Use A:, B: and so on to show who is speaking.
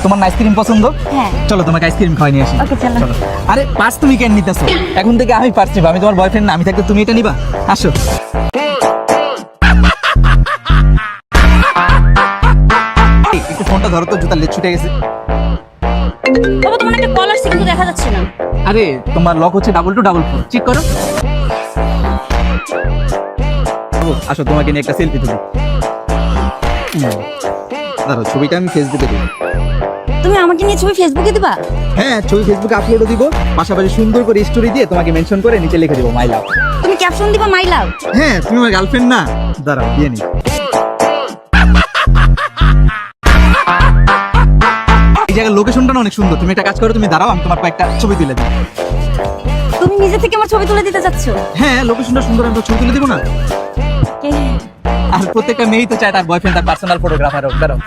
A: তোমার আইসক্রিম পছন্দ?
B: হ্যাঁ।
A: চলো তোমাকে আইসক্রিম খাওয়াই নিয়ে আসি।
B: ওকে, চলো।
A: আরে পার্স তুমি কেন নিতেছো? এখন থেকে আমি পার্স নিব, আমি তোমার বয়ফ্রেন্ড না, আমি থাকতে তুমি এটা নিবা? আসো। একটু ফোনটা ধরো তো, জুতার লেজ ছুটে গেছে।
B: বাবা তোমার একটা কল আসছে কিন্তু দেখা যাচ্ছে না।
A: আরে তোমার লক হচ্ছে 2224, চেক করো। আসো তোমাকে নিয়ে একটা সেলফি তুলি। দাঁড়াও, ছবিটা আমি ফেসবুকে দেবো।
B: তুমি আমাকে নিয়ে ছবি ফেসবুকে দিবা?
A: হ্যাঁ, ছবি ফেসবুকে আপলোড দিব, পাশাপাশি সুন্দর করে স্টোরি দিয়ে তোমাকে মেনশন করে নিচে লিখে দেবো মাই লাভ।
B: তুমি ক্যাপশন দিবা মাই লাভ?
A: হ্যাঁ, তুমি আমার গার্লফ্রেন্ড না? দাঁড়াও দিয়ে নি। এই জায়গার লোকেশনটা না অনেক সুন্দর, তুমি একটা কাজ করো, তুমি দাঁড়াও, আমি তোমার কয়েকটা ছবি তুলে দিই।
B: তুমি নিজে থেকে আমার ছবি তুলে দিতে যাচ্ছ?
A: হ্যাঁ, লোকেশনটা সুন্দর, আমি তো ছবি তুলে দিব না? আর প্রত্যেকটা মেয়েই তো চায় তার বয়ফ্রেন্ড তার পার্সোনাল ফটোগ্রাফার হোক। দাঁড়াও।